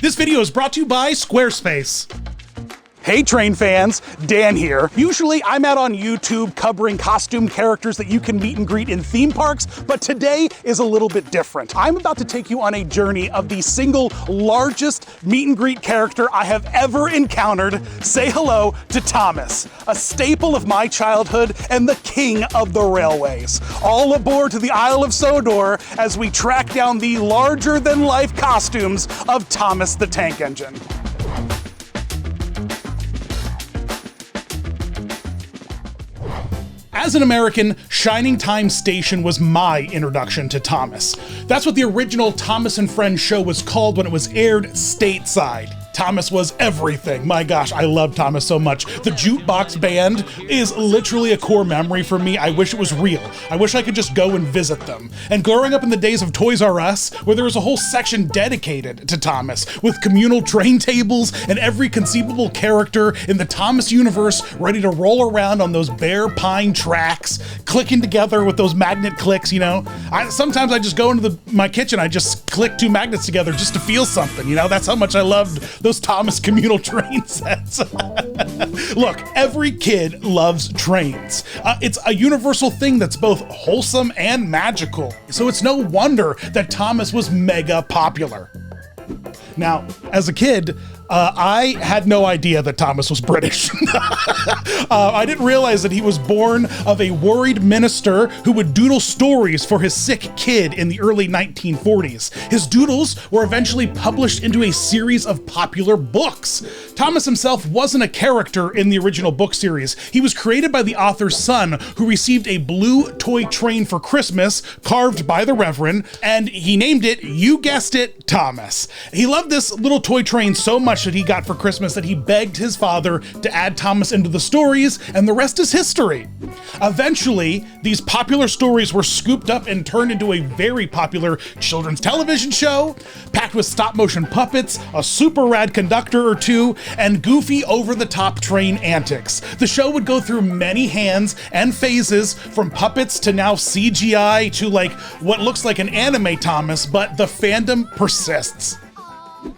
This video is brought to you by Squarespace. Hey train fans, Dan here. Usually I'm out on YouTube covering costume characters that you can meet and greet in theme parks, but today is a little bit different. I'm about to take you on a journey of the single largest meet and greet character I have ever encountered. Say hello to Thomas, a staple of my childhood and the king of the railways. All aboard to the Isle of Sodor as we track down the larger-than-life costumes of Thomas the Tank Engine. As an American, Shining Time Station was my introduction to Thomas. That's what the original Thomas and Friends show was called when it was aired stateside. Thomas was everything. My gosh, I love Thomas so much. The jukebox band is literally a core memory for me. I wish it was real. I wish I could just go and visit them. And growing up in the days of Toys R Us, where there was a whole section dedicated to Thomas, with communal train tables and every conceivable character in the Thomas universe ready to roll around on those bare pine tracks, clicking together with those magnet clicks, you know? Sometimes I just go into my kitchen, I just click two magnets together just to feel something, you know? That's how much I loved those Thomas communal train sets. Look, every kid loves trains. It's a universal thing that's both wholesome and magical. So it's no wonder that Thomas was mega popular. Now, as a kid, I had no idea that Thomas was British. I didn't realize that he was born of a worried minister who would doodle stories for his sick kid in the early 1940s. His doodles were eventually published into a series of popular books. Thomas himself wasn't a character in the original book series. He was created by the author's son, who received a blue toy train for Christmas, carved by the Reverend, and he named it, you guessed it, Thomas. He loved this little toy train so much that he got for Christmas that he begged his father to add Thomas into the stories, and the rest is history. Eventually, these popular stories were scooped up and turned into a very popular children's television show, packed with stop-motion puppets, a super rad conductor or two, and goofy over-the-top train antics. The show would go through many hands and phases, from puppets to now CGI to like what looks like an anime Thomas, but the fandom persists.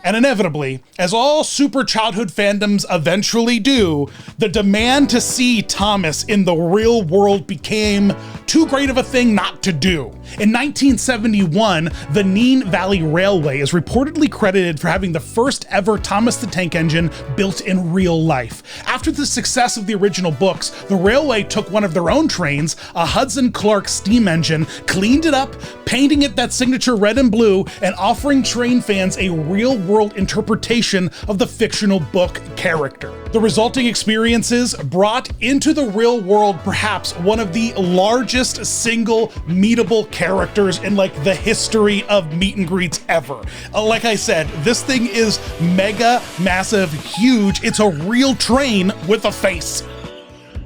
And inevitably, as all super childhood fandoms eventually do, the demand to see Thomas in the real world became too great of a thing not to do. In 1971, the Nene Valley Railway is reportedly credited for having the first ever Thomas the Tank Engine built in real life. After the success of the original books, the railway took one of their own trains, a Hudson Clark steam engine, cleaned it up, painting it that signature red and blue, and offering train fans a real-world interpretation of the fictional book character. The resulting experiences brought into the real world perhaps one of the largest single meetable characters in like the history of meet and greets ever. Like I said, this thing is mega, massive, huge. It's a real train with a face.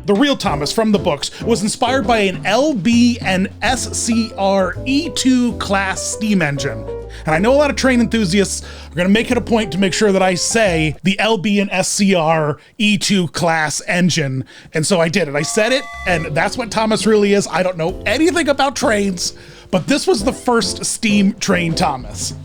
The real Thomas from the books was inspired by an LB and SCR E2 class steam engine. And I know a lot of train enthusiasts are gonna make it a point to make sure that I say the LB and SCR E2 class engine. And so I did it. I said it, and that's what Thomas really is. I don't know anything about trains, but this was the first steam train Thomas.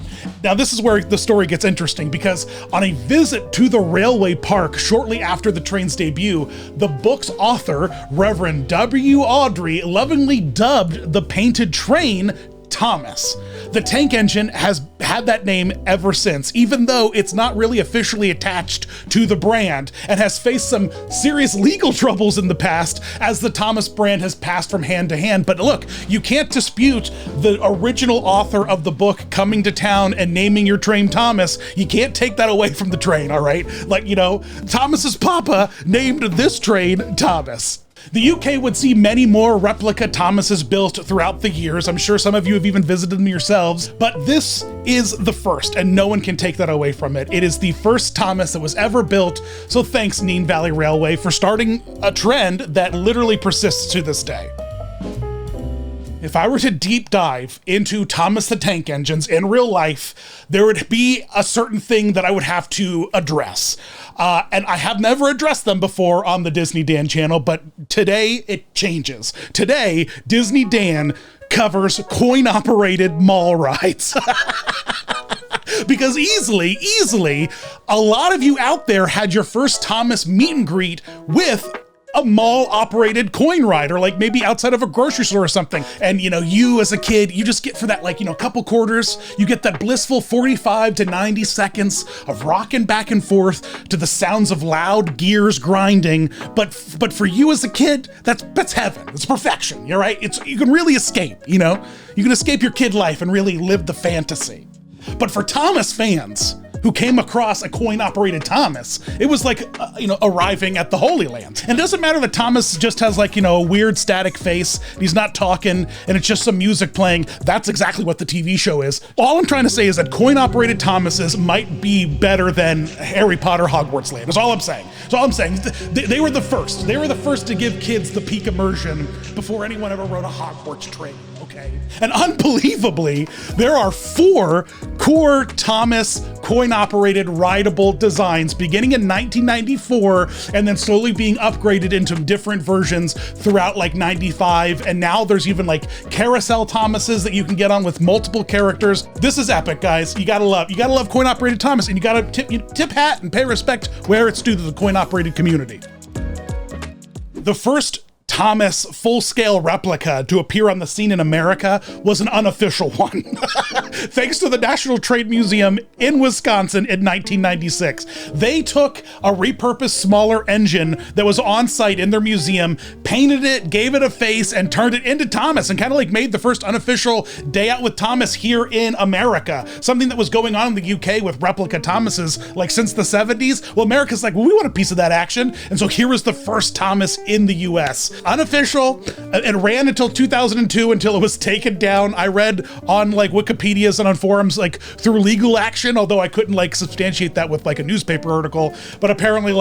Now this is where the story gets interesting, because on a visit to the railway park shortly after the train's debut, the book's author, Reverend W. Audrey, lovingly dubbed the painted train Thomas. The tank engine has had that name ever since, even though it's not really officially attached to the brand and has faced some serious legal troubles in the past as the Thomas brand has passed from hand to hand. But look, you can't dispute the original author of the book coming to town and naming your train Thomas. You can't take that away from the train, all right? Like, you know, Thomas's papa named this train Thomas. The UK would see many more replica Thomases built throughout the years. I'm sure some of you have even visited them yourselves, but this is the first, and no one can take that away from it. It is the first Thomas that was ever built, so thanks Nene Valley Railway for starting a trend that literally persists to this day. If I were to deep dive into Thomas the Tank Engines in real life, there would be a certain thing that I would have to address. And I have never addressed them before on the Disney Dan channel, but today it changes. Today, Disney Dan covers coin-operated mall rides. Because easily, a lot of you out there had your first Thomas meet and greet with a mall-operated coin ride, or like maybe outside of a grocery store or something. And you as a kid, you just get for that couple quarters, you get that blissful 45 to 90 seconds of rocking back and forth to the sounds of loud gears grinding. But for you as a kid, that's heaven. It's perfection. You're right. You can really escape. You can escape your kid life and really live the fantasy. But for Thomas fans who came across a coin-operated Thomas, it was like, arriving at the Holy Land. And it doesn't matter that Thomas just has a weird static face, he's not talking, and it's just some music playing. That's exactly what the TV show is. All I'm trying to say is that coin-operated Thomases might be better than Harry Potter Hogwarts Land. That's all I'm saying. They were the first. They were the first to give kids the peak immersion before anyone ever wrote a Hogwarts train. Okay. And unbelievably, there are 4 core Thomas coin-operated rideable designs beginning in 1994 and then slowly being upgraded into different versions throughout 95. And now there's even carousel Thomases that you can get on with multiple characters. This is epic, guys. You gotta love coin-operated Thomas, and you gotta tip hat and pay respect where it's due to the coin-operated community. The first Thomas full-scale replica to appear on the scene in America was an unofficial one, thanks to the National Trade Museum in Wisconsin in 1996. They took a repurposed smaller engine that was on site in their museum, painted it, gave it a face, and turned it into Thomas, and kind of made the first unofficial Day Out with Thomas here in America. Something that was going on in the UK with replica Thomases since the 70s. Well, America's we want a piece of that action. And so here was the first Thomas in the US. Unofficial. It ran until 2002 until it was taken down. I read on Wikipedias and on forums through legal action, although I couldn't substantiate that with a newspaper article. But apparently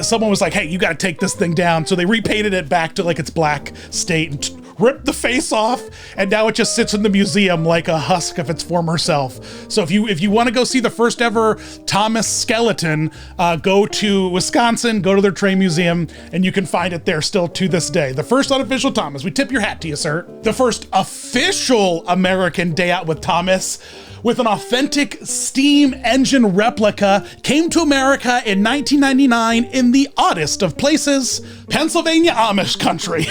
someone was hey, you got to take this thing down. So they repainted it back to its black state and ripped the face off, and now it just sits in the museum like a husk of its former self. So if you want to go see the first ever Thomas skeleton, go to Wisconsin, go to their train museum, and you can find it there still to this day. The first unofficial Thomas. We tip your hat to you, sir. The first official American Day Out with Thomas, with an authentic steam engine replica, came to America in 1999 in the oddest of places, Pennsylvania Amish country.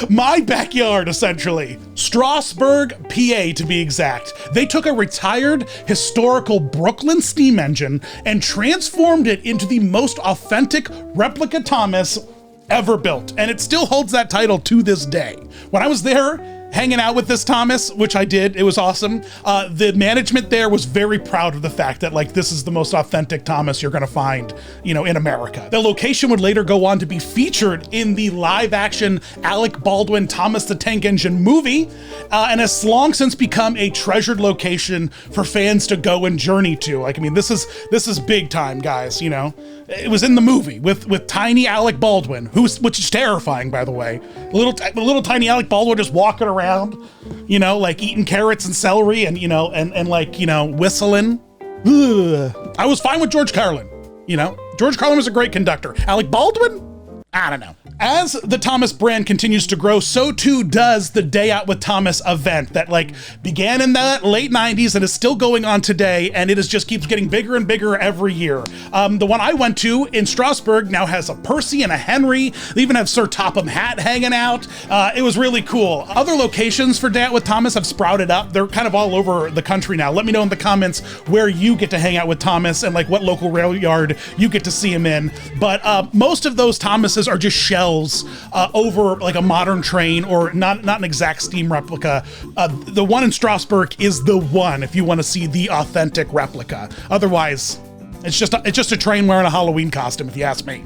My backyard, essentially. Strasburg, PA, to be exact. They took a retired historical Brooklyn steam engine and transformed it into the most authentic replica Thomas ever built. And it still holds that title to this day. When I was there, hanging out with this Thomas, which I did, it was awesome. The management there was very proud of the fact that this is the most authentic Thomas you're gonna find, in America. The location would later go on to be featured in the live-action Alec Baldwin Thomas the Tank Engine movie, and has long since become a treasured location for fans to go and journey to. This is big time, guys. It was in the movie with tiny Alec Baldwin, which is terrifying, by the way. Little tiny Alec Baldwin just walking around, eating carrots and celery and whistling. Ugh. I was fine with George Carlin. George Carlin was a great conductor. Alec Baldwin? I don't know. As the Thomas brand continues to grow, so too does the Day Out with Thomas event that began in the late 90s and is still going on today, and it just keeps getting bigger and bigger every year. The one I went to in Strasburg now has a Percy and a Henry. They even have Sir Topham Hatt hanging out. It was really cool. Other locations for Day Out with Thomas have sprouted up. They're kind of all over the country now. Let me know in the comments where you get to hang out with Thomas and what local rail yard you get to see him in. But most of those Thomases are just shells over a modern train, or not an exact steam replica. The one in Strasburg is the one if you want to see the authentic replica. Otherwise, it's just a train wearing a Halloween costume, if you ask me.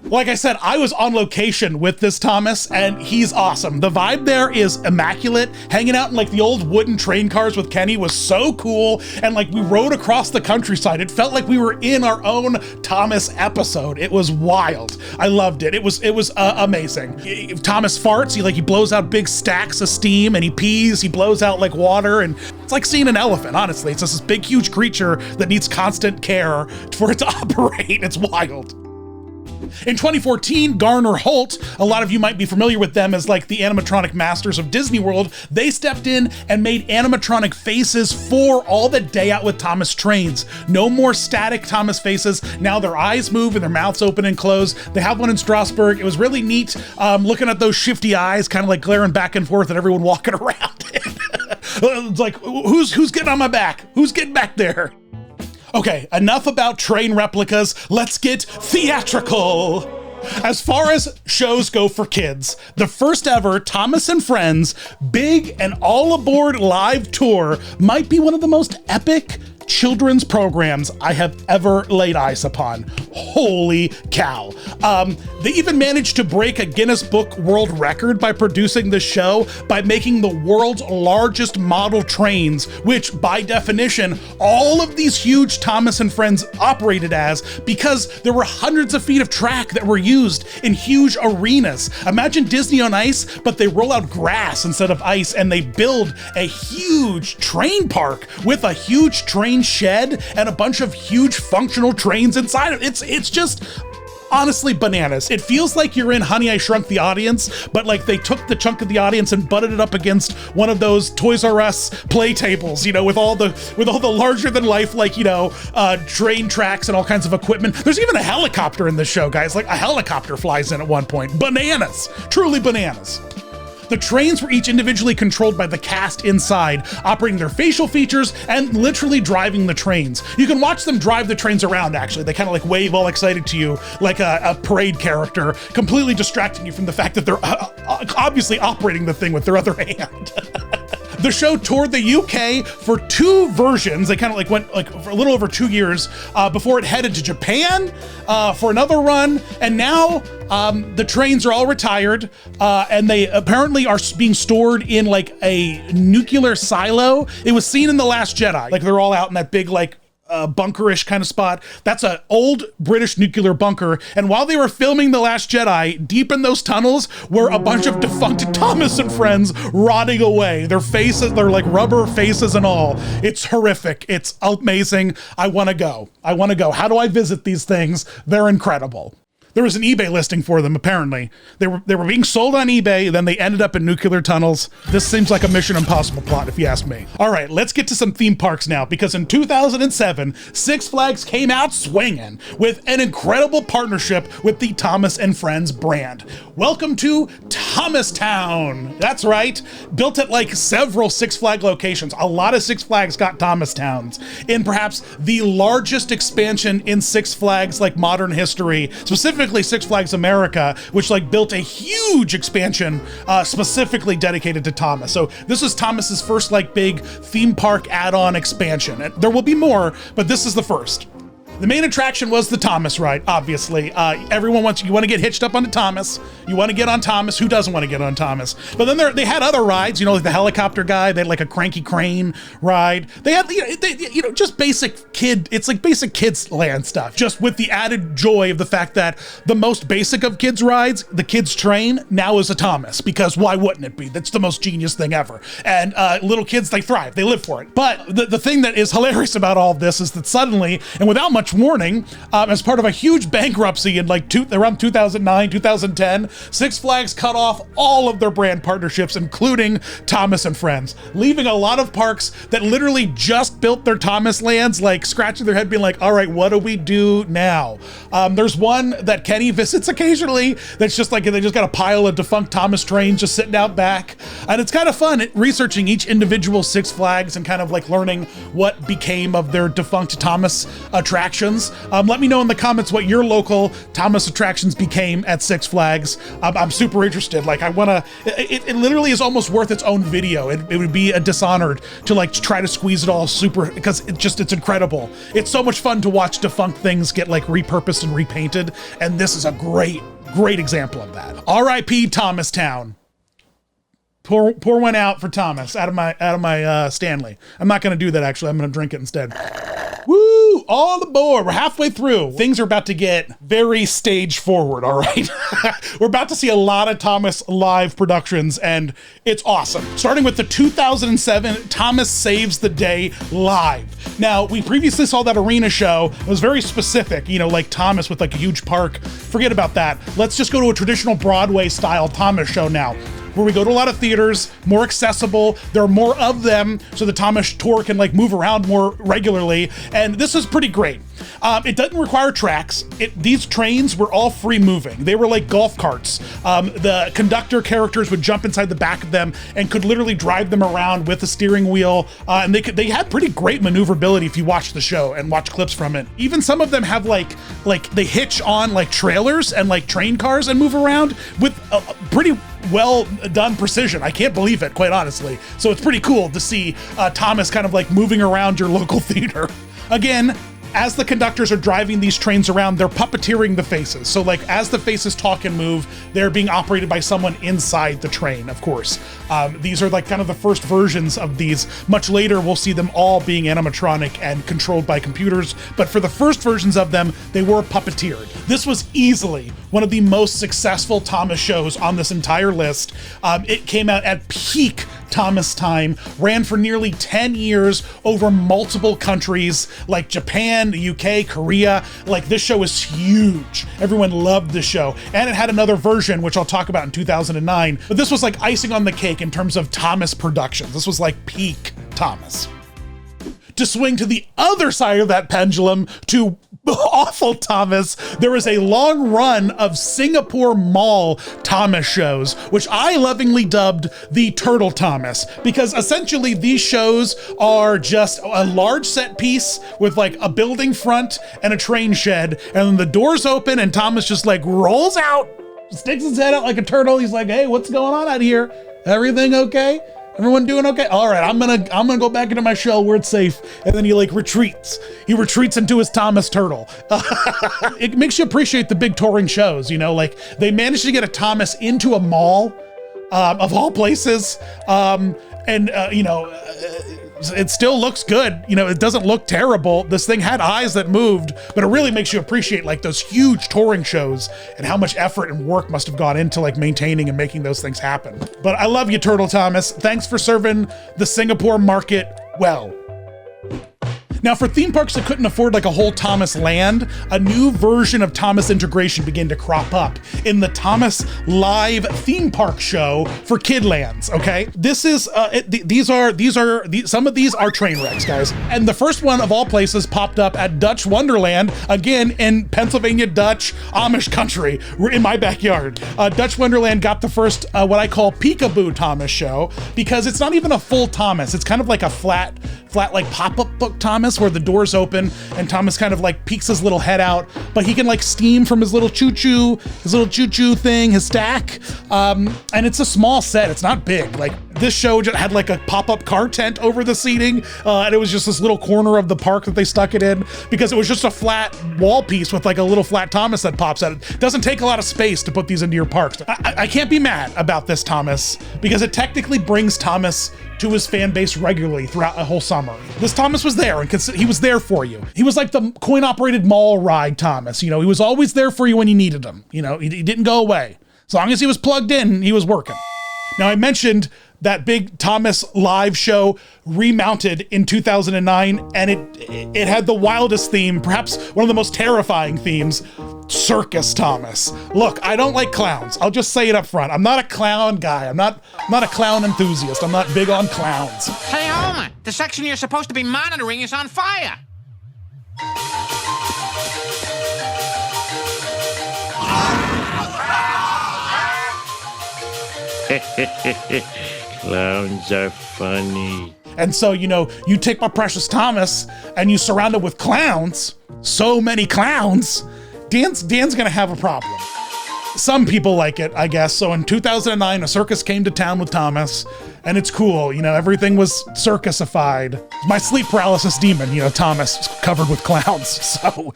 Like I said, I was on location with this Thomas, and he's awesome. The vibe there is immaculate. Hanging out in the old wooden train cars with Kenny was so cool, and we rode across the countryside. It felt like we were in our own Thomas episode. It was wild. I loved it. It was amazing. Thomas farts. He blows out big stacks of steam, and he pees. He blows out water, and it's like seeing an elephant. Honestly, it's just this big, huge creature that needs constant care for it to operate. It's wild. In 2014, Garner Holt, a lot of you might be familiar with them as like the animatronic masters of Disney World, they stepped in and made animatronic faces for all the Day Out with Thomas trains. No more static Thomas faces. Now their eyes move and their mouths open and close. They have one in Strasbourg. It was really neat looking at those shifty eyes, kind of like glaring back and forth at everyone walking around. It's like, who's getting on my back? Who's getting back there? Okay, enough about train replicas. Let's get theatrical. As far as shows go for kids, the first ever Thomas and Friends Big and All Aboard live tour might be one of the most epic children's programs I have ever laid eyes upon. Holy cow. They even managed to break a Guinness Book World Record by producing the show by making the world's largest model trains, which by definition, all of these huge Thomas and Friends operated as, because there were hundreds of feet of track that were used in huge arenas. Imagine Disney on Ice, but they roll out grass instead of ice, and they build a huge train park with a huge train shed and a bunch of huge functional trains inside of it. It's just honestly bananas. It feels like you're in Honey, I Shrunk the Audience, but like they took the chunk of the audience and butted it up against one of those Toys R Us play tables, you know, with all the larger than life, like, you know, train tracks and all kinds of equipment. There's even a helicopter in this show, guys. Like a helicopter flies in at one point. Bananas, truly bananas. The trains were each individually controlled by the cast inside, operating their facial features and literally driving the trains. You can watch them drive the trains around, actually. They kind of like wave all excited to you like a parade character, completely distracting you from the fact that they're obviously operating the thing with their other hand. The show toured the UK for 2 versions. They kind of like went like for a little over 2 years before it headed to Japan for another run. And now the trains are all retired and they apparently are being stored in like a nuclear silo. It was seen in The Last Jedi. Like they're all out in that big like bunkerish kind of spot. That's an old British nuclear bunker. And while they were filming The Last Jedi, deep in those tunnels were a bunch of defunct Thomas and Friends rotting away. Their faces, they're like rubber faces and all. It's horrific. It's amazing. I want to go. How do I visit these things? They're incredible. There was an eBay listing for them, apparently. They were being sold on eBay, then they ended up in nuclear tunnels. This seems like a Mission Impossible plot, if you ask me. All right, let's get to some theme parks now, because in 2007, Six Flags came out swinging with an incredible partnership with the Thomas and Friends brand. Welcome to Thomastown. That's right. Built at like several Six Flag locations. A lot of Six Flags got Thomas-towns in perhaps the largest expansion in Six Flags like modern history, specifically Six Flags America, which like built a huge expansion specifically dedicated to Thomas. So this was Thomas's first like big theme park add-on expansion. And there will be more, but this is the first. The main attraction was the Thomas ride, obviously. Everyone you want to get hitched up onto Thomas. You want to get on Thomas. Who doesn't want to get on Thomas? But then they had other rides, you know, like the helicopter guy. They had like a cranky crane ride. They had, just basic it's like basic kids land stuff, just with the added joy of the fact that the most basic of kids rides, the kids train, now is a Thomas, because why wouldn't it be? That's the most genius thing ever. And little kids, they thrive, they live for it. But the thing that is hilarious about all of this is that suddenly, and without much warning, as part of a huge bankruptcy in like around 2009, 2010, Six Flags cut off all of their brand partnerships, including Thomas and Friends, leaving a lot of parks that literally just built their Thomas lands, like scratching their head being like, all right, what do we do now? There's one that Kenny visits occasionally that's just like, they just got a pile of defunct Thomas trains just sitting out back. And it's kind of fun researching each individual Six Flags and kind of like learning what became of their defunct Thomas attractions. Let me know in the comments what your local Thomas attractions became at Six Flags. I'm super interested. Like it literally is almost worth its own video. It would be a dishonored to like try to squeeze it all super, because it's incredible. It's so much fun to watch defunct things get like repurposed and repainted. And this is a great example of that. R.I.P. Thomastown. Pour one out for Thomas out of my Stanley. I'm not going to do that, actually. I'm going to drink it instead. Woo! all aboard. We're halfway through. Things are about to get very stage forward, all right? We're about to see a lot of Thomas live productions, and it's awesome. Starting with the 2007 Thomas Saves the Day live. Now, we previously saw that arena show. It was very specific, you know, like Thomas with like a huge park. Forget about that. Let's just go to a traditional Broadway style Thomas show now, where we go to a lot of theaters, more accessible. There are more of them, so the Thomas tour can like move around more regularly. And this is pretty great. It doesn't require tracks. These trains were all free moving. They were like golf carts. The conductor characters would jump inside the back of them and could literally drive them around with a steering wheel. And they had pretty great maneuverability if you watch the show and watch clips from it. Even some of them have like they hitch on like trailers and like train cars and move around with a pretty well done precision. I can't believe it, quite honestly. So it's pretty cool to see Thomas kind of like moving around your local theater. Again, as the conductors are driving these trains around, they're puppeteering the faces. So like as the faces talk and move, they're being operated by someone inside the train, of course. These are like kind of the first versions of these. Much later, we'll see them all being animatronic and controlled by computers. But for the first versions of them, they were puppeteered. This was easily one of the most successful Thomas shows on this entire list. It came out at peak Thomas time, ran for nearly 10 years over multiple countries like Japan, the UK, Korea. Like, this show is huge. Everyone loved this show. And it had another version, which I'll talk about in 2009. But this was like icing on the cake in terms of Thomas productions. This was like peak Thomas. To swing to the other side of that pendulum, to awful Thomas, there is a long run of Singapore Mall Thomas shows, which I lovingly dubbed the Turtle Thomas, because essentially these shows are just a large set piece with like a building front and a train shed, and then the doors open and Thomas just like rolls out, sticks his head out like a turtle. He's like, hey, what's going on out here? Everything okay? Everyone doing okay? All right, I'm gonna go back into my shell where it's safe. And then he like retreats. He retreats into his Thomas turtle. It makes you appreciate the big touring shows, you know, like they managed to get a Thomas into a mall, of all places. It still looks good. You know, it doesn't look terrible. This thing had eyes that moved, but it really makes you appreciate like those huge touring shows and how much effort and work must have gone into like maintaining and making those things happen. But I love you, Turtle Thomas. Thanks for serving the Singapore market well. Now, for theme parks that couldn't afford like a whole Thomas land, a new version of Thomas integration began to crop up in the Thomas Live theme park show for Kidlands. Okay, this is some of these are train wrecks, guys. And the first one of all places popped up at Dutch Wonderland, again in Pennsylvania Dutch Amish country, in my backyard. Dutch Wonderland got the first what I call Peekaboo Thomas show, because it's not even a full Thomas. It's kind of like a flat like pop-up book Thomas, where the doors open and Thomas kind of like peeks his little head out, but he can like steam from his little choo-choo thing, his stack. And it's a small set, it's not big. Like, this show just had like a pop-up car tent over the seating, and it was just this little corner of the park that they stuck it in, because it was just a flat wall piece with like a little flat Thomas that pops out. It doesn't take a lot of space to put these into your parks. I can't be mad about this Thomas, because it technically brings Thomas to his fan base regularly throughout a whole summer. This Thomas was there, and he was there for you. He was like the coin-operated mall ride Thomas. You know, he was always there for you when you needed him. You know, he didn't go away. As long as he was plugged in, he was working. Now, I mentioned that big Thomas live show remounted in 2009, and it had the wildest theme, perhaps one of the most terrifying themes, Circus Thomas. Look, I don't like clowns. I'll just say it up front. I'm not a clown guy. I'm not a clown enthusiast. I'm not big on clowns. Hey, Homer, the section you're supposed to be monitoring is on fire. Clowns are funny. And so, you know, you take my precious Thomas and you surround it with clowns, so many clowns, Dan's gonna have a problem. Some people like it, I guess. So in 2009, a circus came to town with Thomas, and it's cool. You know, everything was circusified. My sleep paralysis demon, you know, Thomas, covered with clowns, so.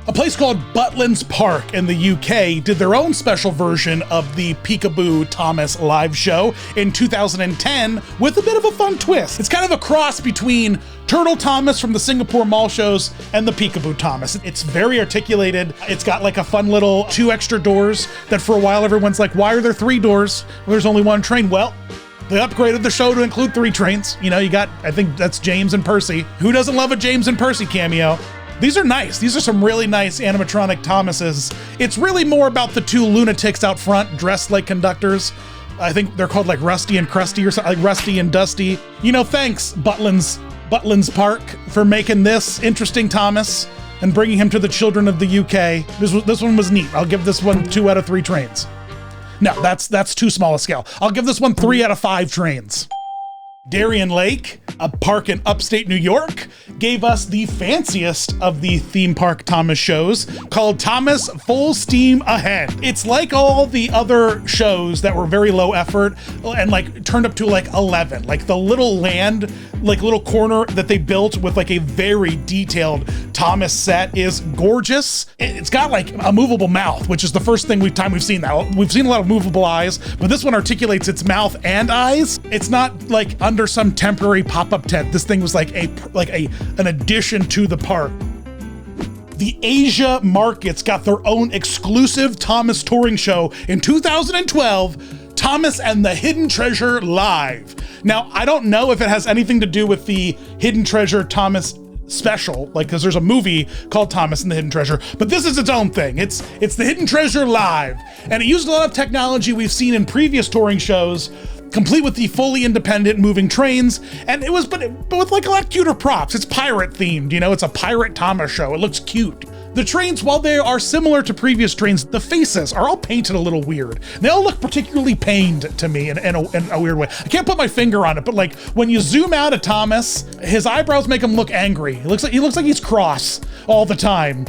A place called Butlins Park in the UK did their own special version of the Peekaboo Thomas live show in 2010 with a bit of a fun twist. It's kind of a cross between Turtle Thomas from the Singapore mall shows and the Peekaboo Thomas. It's very articulated. It's got like a fun little 2 extra doors that for a while everyone's like, why are there 3 doors? Well, there's only 1 train. Well, they upgraded the show to include 3 trains. You know, you got, I think that's James and Percy. Who doesn't love a James and Percy cameo? These are nice. These are some really nice animatronic Thomases. It's really more about the 2 lunatics out front dressed like conductors. I think they're called like Rusty and Krusty or something, like Rusty and Dusty. You know, thanks Butlins Park for making this interesting Thomas and bringing him to the children of the UK. This one was neat. I'll give this one 2 out of 3 trains. No, that's too small a scale. I'll give this one 3 out of 5 trains. Darien Lake, a park in upstate New York, gave us the fanciest of the theme park Thomas shows called Thomas Full Steam Ahead. It's like all the other shows that were very low effort and like turned up to like 11. Like the little land, like little corner that they built with like a very detailed Thomas set is gorgeous. It's got like a movable mouth, which is the first time we've seen that. We've seen a lot of movable eyes, but this one articulates its mouth and eyes. It's not like under some temporary pop-up tent. This thing was like an addition to the park. The Asia markets got their own exclusive Thomas touring show in 2012, Thomas and the Hidden Treasure Live. Now, I don't know if it has anything to do with the Hidden Treasure Thomas special, like, because there's a movie called Thomas and the Hidden Treasure, but this is its own thing. It's the Hidden Treasure Live, and it used a lot of technology we've seen in previous touring shows, complete with the fully independent moving trains, and it was, but with like a lot cuter props. It's pirate themed, you know, it's a pirate Thomas show. It looks cute. The trains, while they are similar to previous trains, the faces are all painted a little weird. They all look particularly pained to me in a weird way. I can't put my finger on it, but like when you zoom out at Thomas, his eyebrows make him look angry. He looks like he's cross all the time.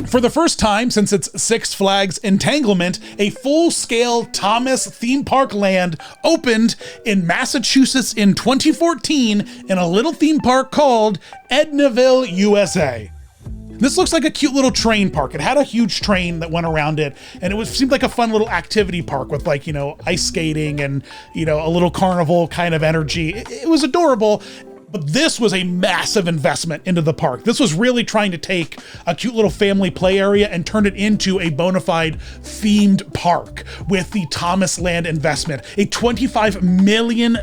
For the first time since its Six Flags entanglement, a full-scale Thomas theme park land opened in Massachusetts in 2014 in a little theme park called Edaville, USA. This looks like a cute little train park. It had a huge train that went around it, and it seemed like a fun little activity park with, like, you know, ice skating and, you know, a little carnival kind of energy. It was adorable. But this was a massive investment into the park. This was really trying to take a cute little family play area and turn it into a bona fide themed park with the Thomas Land investment, a $25 million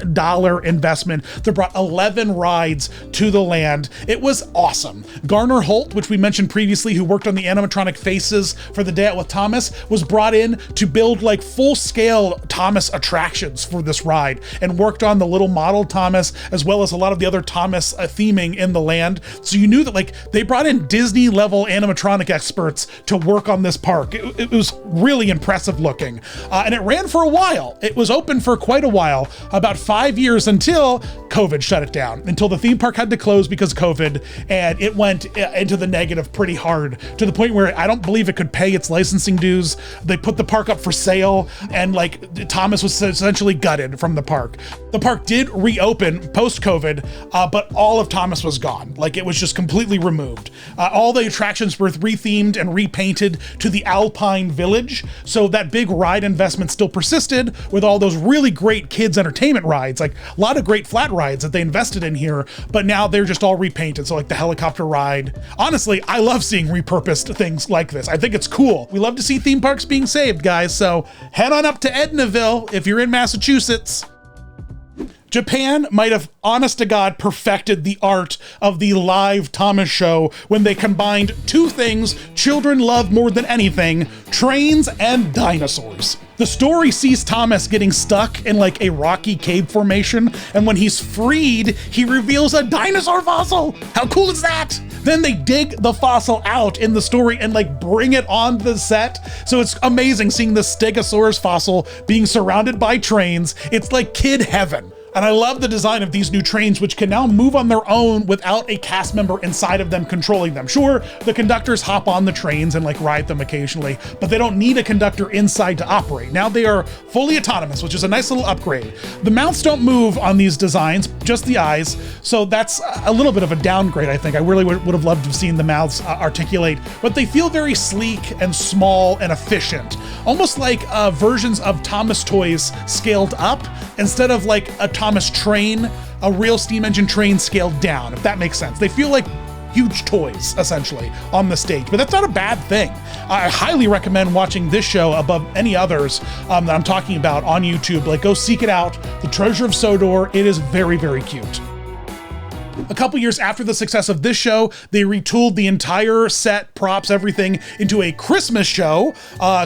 investment that brought 11 rides to the land. It was awesome. Garner Holt, which we mentioned previously, who worked on the animatronic faces for the Day Out with Thomas, was brought in to build like full-scale Thomas attractions for this ride and worked on the little model Thomas as well as a lot of the other Thomas theming in the land. So you knew that like they brought in Disney level animatronic experts to work on this park. It was really impressive looking. And it ran for a while. It was open for quite a while, about 5 years until COVID shut it down, until the theme park had to close because of COVID, and it went into the negative pretty hard to the point where I don't believe it could pay its licensing dues. They put the park up for sale and like Thomas was essentially gutted from the park. The park did reopen post-COVID, but all of Thomas was gone. Like it was just completely removed. All the attractions were rethemed and repainted to the Alpine Village. So that big ride investment still persisted with all those really great kids entertainment rides, like a lot of great flat rides that they invested in here, but now they're just all repainted. So like the helicopter ride. Honestly, I love seeing repurposed things like this. I think it's cool. We love to see theme parks being saved, guys. So head on up to Edaville if you're in Massachusetts. Japan might have, honest to God, perfected the art of the live Thomas show when they combined 2 things children love more than anything: trains and dinosaurs. The story sees Thomas getting stuck in like a rocky cave formation, and when he's freed, he reveals a dinosaur fossil. How cool is that? Then they dig the fossil out in the story and like bring it on the set. So it's amazing seeing the Stegosaurus fossil being surrounded by trains. It's like kid heaven. And I love the design of these new trains, which can now move on their own without a cast member inside of them controlling them. Sure, the conductors hop on the trains and like ride them occasionally, but they don't need a conductor inside to operate. Now they are fully autonomous, which is a nice little upgrade. The mouths don't move on these designs, just the eyes. So that's a little bit of a downgrade, I think. I really would have loved to have seen the mouths articulate, but they feel very sleek and small and efficient. Almost like versions of Thomas toys scaled up instead of like a Thomas train, a real steam engine train scaled down, if that makes sense. They feel like huge toys, essentially, on the stage, but that's not a bad thing. I highly recommend watching this show above any others that I'm talking about on YouTube. Like, go seek it out. The Treasure of Sodor. It is very, very cute. A couple years after the success of this show, they retooled the entire set, props, everything into a Christmas show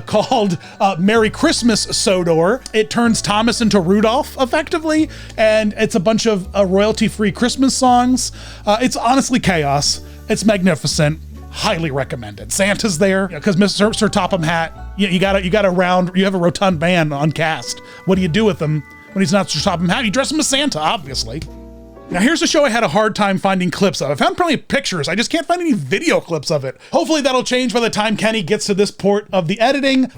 called Merry Christmas Sodor. It turns Thomas into Rudolph, effectively, and it's a bunch of royalty-free Christmas songs. It's honestly chaos. It's magnificent. Highly recommended. Santa's there because Mr. Sir Topham Hat. You got you have a rotund man on cast. What do you do with him when he's not Sir Topham Hat? You dress him as Santa, obviously. Now here's a show I had a hard time finding clips of. I found plenty of pictures, I just can't find any video clips of it. Hopefully that'll change by the time Kenny gets to this port of the editing.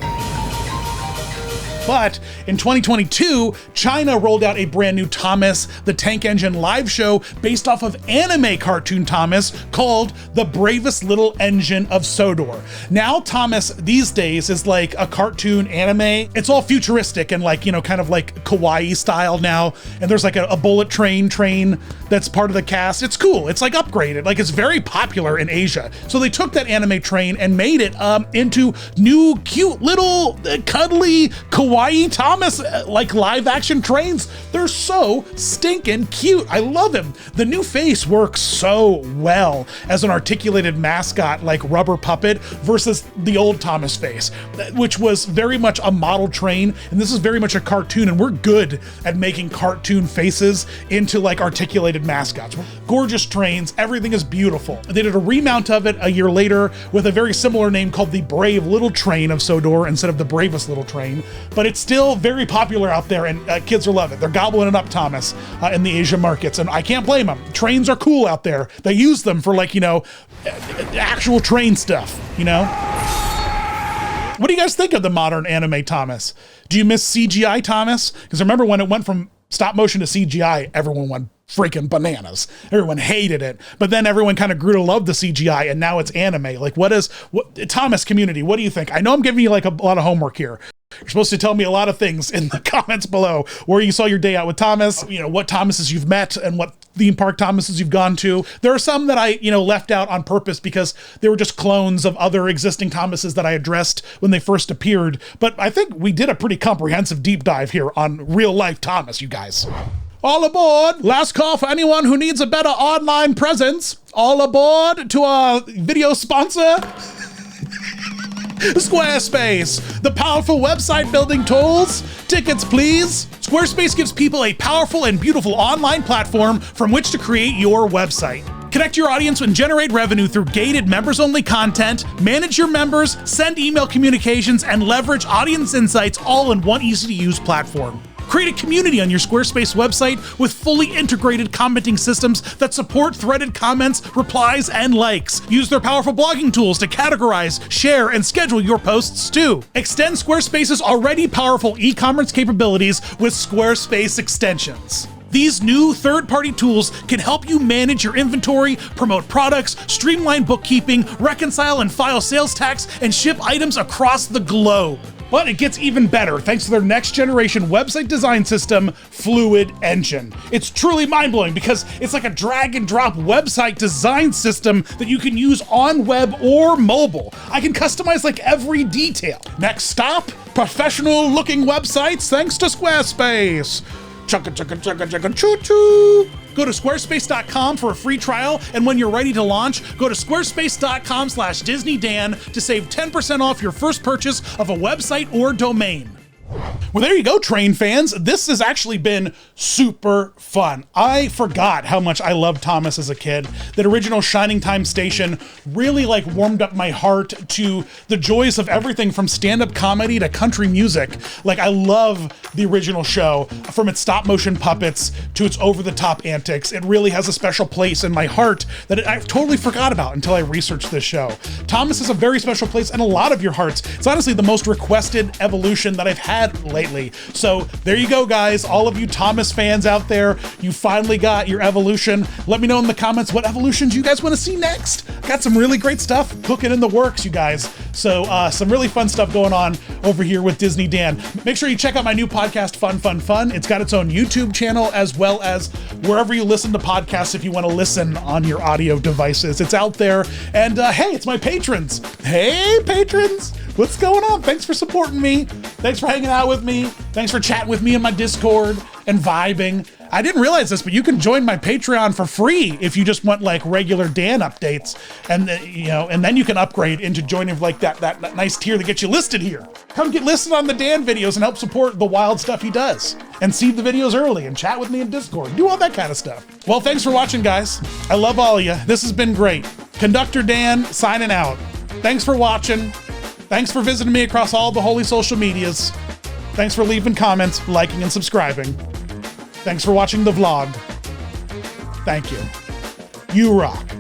But in 2022, China rolled out a brand new Thomas the Tank Engine live show based off of anime cartoon Thomas called The Bravest Little Engine of Sodor. Now Thomas these days is like a cartoon anime. It's all futuristic and like, kind of like kawaii style now. And there's like a bullet train that's part of the cast. It's cool. It's like upgraded. Like, it's very popular in Asia. So they took that anime train and made it into new cute little cuddly kawaii Thomas like live action trains. They're so stinking cute. I love him. The new face works so well as an articulated mascot like rubber puppet versus the old Thomas face, which was very much a model train, and this is very much a cartoon, and we're good at making cartoon faces into like articulated mascots. Gorgeous trains, everything is beautiful. They did a remount of it a year later with a very similar name called the Brave Little Train of Sodor instead of the Bravest Little Train, but it's still very popular out there, and kids are loving it. They're gobbling it up, Thomas, in the Asian markets, and I can't blame them. Trains are cool out there. They use them for like, actual train stuff, What do you guys think of the modern anime Thomas? Do you miss CGI Thomas? Because remember when it went from stop motion to CGI, everyone went freaking bananas. Everyone hated it, but then everyone kind of grew to love the CGI, and now it's anime. Like, what Thomas community, what do you think? I know I'm giving you like a lot of homework here. You're supposed to tell me a lot of things in the comments below, where you saw your day out with Thomas, what Thomases you've met and what theme park Thomases you've gone to. There are some that I, left out on purpose because they were just clones of other existing Thomases that I addressed when they first appeared. But I think we did a pretty comprehensive deep dive here on real life Thomas, you guys. All aboard! Last call for anyone who needs a better online presence. All aboard to our video sponsor, Squarespace, the powerful website building tools. Tickets, please. Squarespace gives people a powerful and beautiful online platform from which to create your website. Connect your audience and generate revenue through gated members-only content, manage your members, send email communications, and leverage audience insights all in one easy-to-use platform. Create a community on your Squarespace website with fully integrated commenting systems that support threaded comments, replies, and likes. Use their powerful blogging tools to categorize, share, and schedule your posts too. Extend Squarespace's already powerful e-commerce capabilities with Squarespace extensions. These new third-party tools can help you manage your inventory, promote products, streamline bookkeeping, reconcile and file sales tax, and ship items across the globe. But it gets even better thanks to their next generation website design system, Fluid Engine. It's truly mind-blowing because it's like a drag and drop website design system that you can use on web or mobile. I can customize like every detail. Next stop, professional looking websites thanks to Squarespace. Chugga chugga chugga chugga choo choo. Go to squarespace.com for a free trial, and when you're ready to launch, go to squarespace.com/DisneyDan to save 10% off your first purchase of a website or domain. Well, there you go, train fans. This has actually been super fun. I forgot how much I loved Thomas as a kid. That original Shining Time station really like warmed up my heart to the joys of everything from stand-up comedy to country music. Like, I love the original show, from its stop motion puppets to its over-the-top antics. It really has a special place in my heart that I totally forgot about until I researched this show. Thomas has a very special place in a lot of your hearts. It's honestly the most requested evolution that I've had lately. So there you go, guys. All of you Thomas fans out there, you finally got your evolution. Let me know in the comments what evolutions you guys want to see next. Got some really great stuff cooking in the works, you guys. So some really fun stuff going on over here with Disney Dan. Make sure you check out my new podcast, Fun Fun Fun. It's got its own YouTube channel as well as wherever you listen to podcasts if you want to listen on your audio devices. It's out there. And hey, it's my patrons. Hey, patrons. What's going on? Thanks for supporting me. Thanks for hanging out with me. Thanks for chatting with me in my Discord and vibing. I didn't realize this, but you can join my Patreon for free if you just want like regular Dan updates, and and then you can upgrade into joining like that nice tier that gets you listed here. Come get listed on the Dan videos and help support the wild stuff he does, and see the videos early and chat with me in Discord. Do all that kind of stuff. Well, thanks for watching, guys. I love all of you. This has been great. Conductor Dan signing out. Thanks for watching. Thanks for visiting me across all the holy social medias. Thanks for leaving comments, liking, and subscribing. Thanks for watching the vlog. Thank you. You rock.